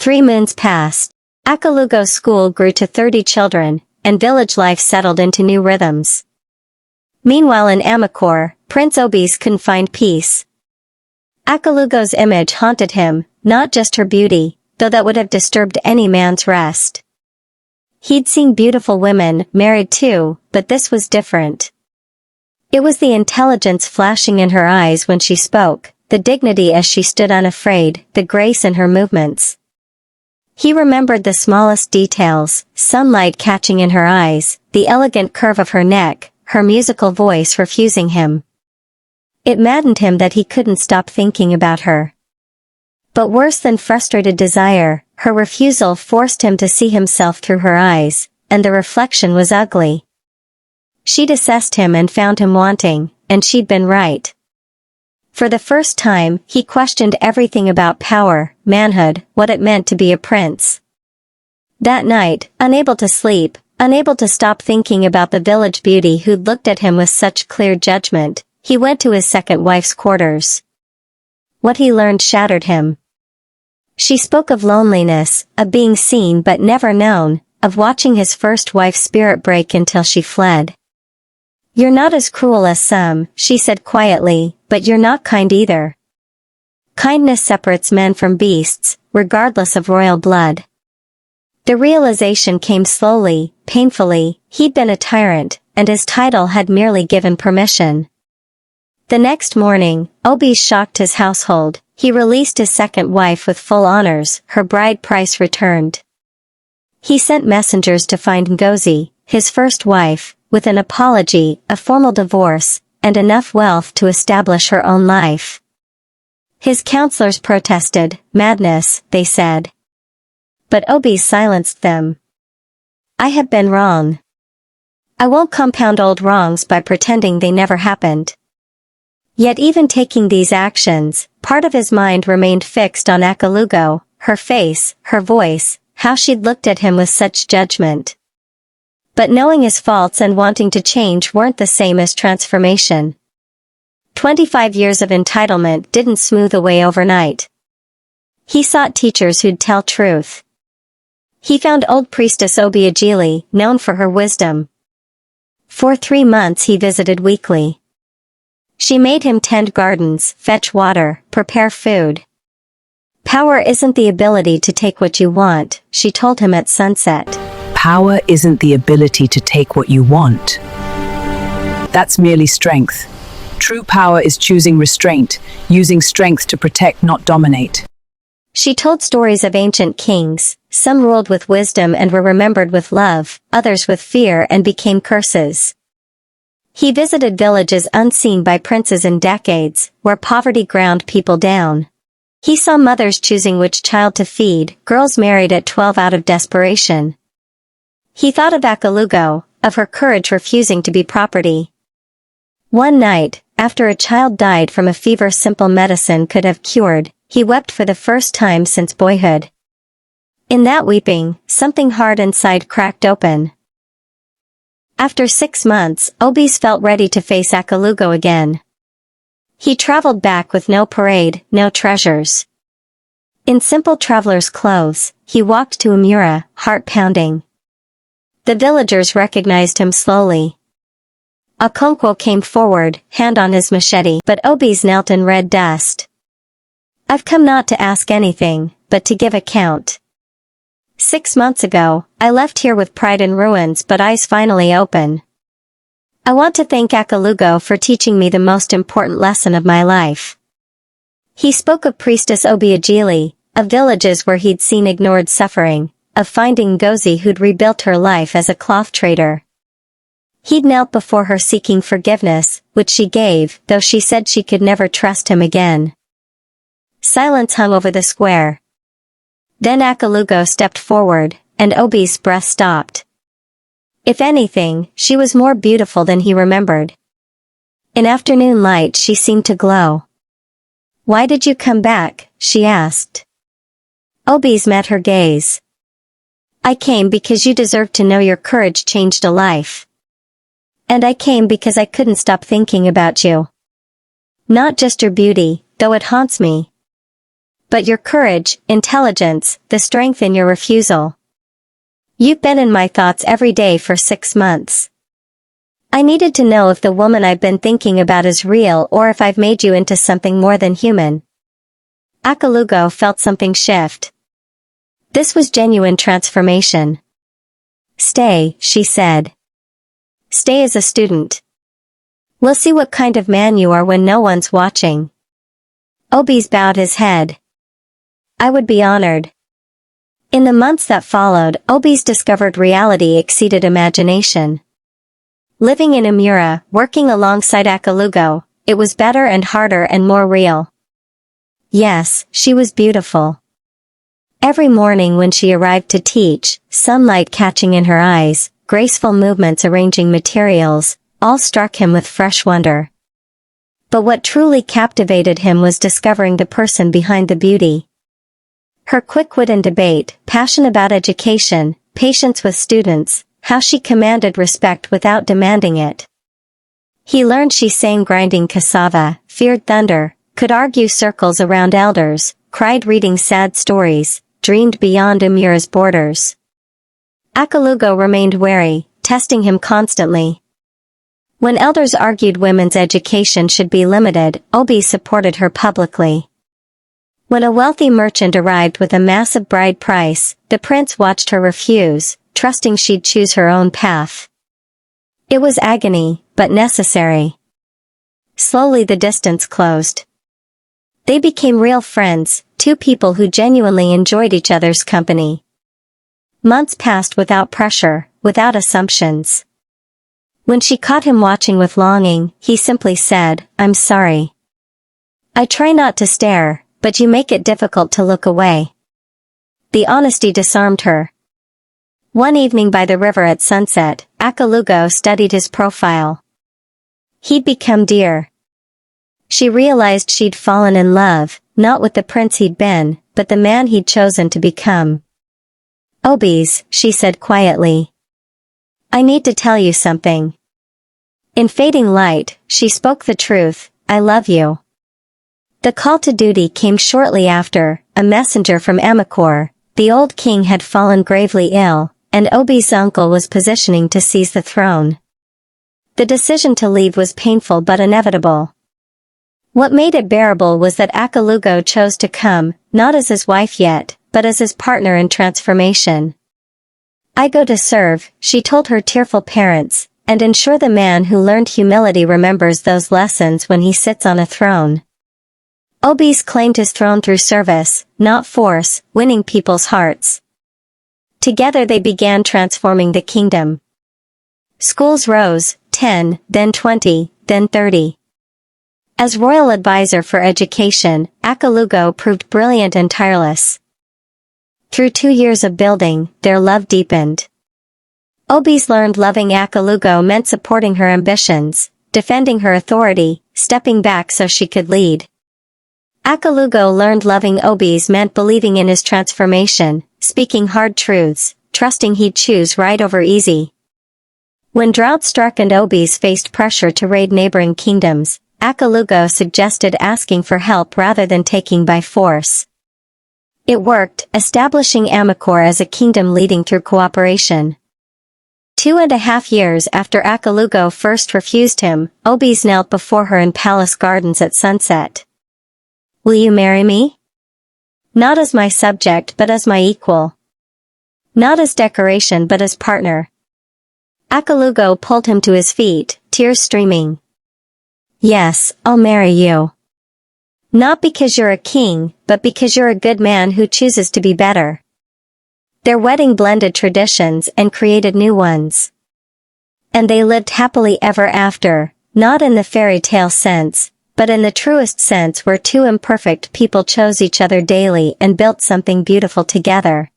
3 moons passed. Achalugo's school grew to 30 children, and village life settled into new rhythms. Meanwhile in Amacor, Prince Obis couldn't find peace. Achalugo's image haunted him, not just her beauty, though that would have disturbed any man's rest. He'd seen beautiful women, married too, but this was different. It was the intelligence flashing in her eyes when she spoke, the dignity as she stood unafraid, the grace in her movements. He remembered the smallest details, sunlight catching in her eyes, the elegant curve of her neck, her musical voice refusing him. It maddened him that he couldn't stop thinking about her. But worse than frustrated desire, her refusal forced him to see himself through her eyes, and the reflection was ugly. She'd assessed him and found him wanting, and she'd been right. For the first time, he questioned everything about power, manhood, what it meant to be a prince. That night, unable to sleep, unable to stop thinking about the village beauty who'd looked at him with such clear judgment, he went to his second wife's quarters. What he learned shattered him. She spoke of loneliness, of being seen but never known, of watching his first wife's spirit break until she fled. "You're not as cruel as some," she said quietly, "but you're not kind either." Kindness separates men from beasts, regardless of royal blood. The realization came slowly, painfully. He'd been a tyrant, and his title had merely given permission. The next morning, Obis shocked his household. He released his second wife with full honors, her bride price returned. He sent messengers to find Ngozi, his first wife, with an apology, a formal divorce, and enough wealth to establish her own life. His counselors protested. Madness, they said. But Obis silenced them. "I have been wrong. I won't compound old wrongs by pretending they never happened." Yet even taking these actions, part of his mind remained fixed on Achalugo, her face, her voice, how she'd looked at him with such judgment. But knowing his faults and wanting to change weren't the same as transformation. 25 years of entitlement didn't smooth away overnight. He sought teachers who'd tell truth. He found old priestess Obiagili, known for her wisdom. For 3 months he visited weekly. She made him tend gardens, fetch water, prepare food. "Power isn't the ability to take what you want," she told him at sunset. Power isn't the ability to take what you want. That's merely strength. True power is choosing restraint, using strength to protect, not dominate. She told stories of ancient kings. Some ruled with wisdom and were remembered with love, others with fear and became curses. He visited villages unseen by princes in decades, where poverty ground people down. He saw mothers choosing which child to feed, girls married at 12 out of desperation. He thought of Achalugo, of her courage refusing to be property. One night, after a child died from a fever simple medicine could have cured, he wept for the first time since boyhood. In that weeping, something hard inside cracked open. After 6 months, Obis felt ready to face Achalugo again. He traveled back with no parade, no treasures. In simple traveler's clothes, he walked to Amura, heart pounding. The villagers recognized him slowly. Okonkwo came forward, hand on his machete, but Obis knelt in red dust. "I've come not to ask anything, but to give account. 6 months ago, I left here with pride in ruins but eyes finally open. I want to thank Achalugo for teaching me the most important lesson of my life." He spoke of priestess Obiagili, of villages where he'd seen ignored suffering, of finding Ngozi who'd rebuilt her life as a cloth trader. He'd knelt before her seeking forgiveness, which she gave, though she said she could never trust him again. Silence hung over the square. Then Achalugo stepped forward, and Obis' breath stopped. If anything, she was more beautiful than he remembered. In afternoon light she seemed to glow. "Why did you come back?" she asked. Obis met her gaze. "I came because you deserved to know your courage changed a life. And I came because I couldn't stop thinking about you. Not just your beauty, though it haunts me. but your courage, intelligence, the strength in your refusal. You've been in my thoughts every day for 6 months. I needed to know if the woman I've been thinking about is real or if I've made you into something more than human. Achalugo felt something shift. This was genuine transformation. Stay, she said. Stay as a student. We'll see what kind of man you are when no one's watching. Obis bowed his head. I would be honored. In the months that followed, Obis discovered reality exceeded imagination. Living in Amura, working alongside Achalugo, it was better and harder and more real. Yes, she was beautiful. Every morning when she arrived to teach, sunlight catching in her eyes, graceful movements arranging materials, all struck him with fresh wonder. But what truly captivated him was discovering the person behind the beauty. Her quick wit and debate, passion about education, patience with students, how she commanded respect without demanding it. He learned she sang grinding cassava, feared thunder, could argue circles around elders, cried reading sad stories, dreamed beyond Amura's borders. Achalugo remained wary, testing him constantly. When elders argued women's education should be limited, Obi supported her publicly. When a wealthy merchant arrived with a massive bride price, the prince watched her refuse, trusting she'd choose her own path. It was agony, but necessary. Slowly the distance closed. They became real friends, two people who genuinely enjoyed each other's company. Months passed without pressure, without assumptions. When she caught him watching with longing, he simply said, I'm sorry. I try not to stare, but you make it difficult to look away. The honesty disarmed her. One evening by the river at sunset, Achalugo studied his profile. He'd become dear. She realized she'd fallen in love, not with the prince he'd been, but the man he'd chosen to become. Obis, she said quietly. I need to tell you something. In fading light, she spoke the truth, I love you. The call to duty came shortly after, a messenger from Amakor. The old king had fallen gravely ill, and Obi's uncle was positioning to seize the throne. The decision to leave was painful but inevitable. What made it bearable was that Achalugo chose to come, not as his wife yet, but as his partner in transformation. I go to serve, she told her tearful parents, and ensure the man who learned humility remembers those lessons when he sits on a throne. Obis claimed his throne through service, not force, winning people's hearts. Together they began transforming the kingdom. Schools rose, 10, then 20, then 30. As royal advisor for education, Achalugo proved brilliant and tireless. Through 2 years of building, their love deepened. Obis learned loving Achalugo meant supporting her ambitions, defending her authority, stepping back so she could lead. Achalugo learned loving Obis meant believing in his transformation, speaking hard truths, trusting he'd choose right over easy. When drought struck and Obis faced pressure to raid neighboring kingdoms, Achalugo suggested asking for help rather than taking by force. It worked, establishing Amakor as a kingdom leading through cooperation. 2.5 years after Achalugo first refused him, Obis knelt before her in palace gardens at sunset. Will you marry me? Not as my subject but as my equal. Not as decoration but as partner. Achalugo pulled him to his feet, tears streaming. Yes, I'll marry you. Not because you're a king, but because you're a good man who chooses to be better. Their wedding blended traditions and created new ones. And they lived happily ever after, not in the fairy tale sense, but in the truest sense where two imperfect people chose each other daily and built something beautiful together.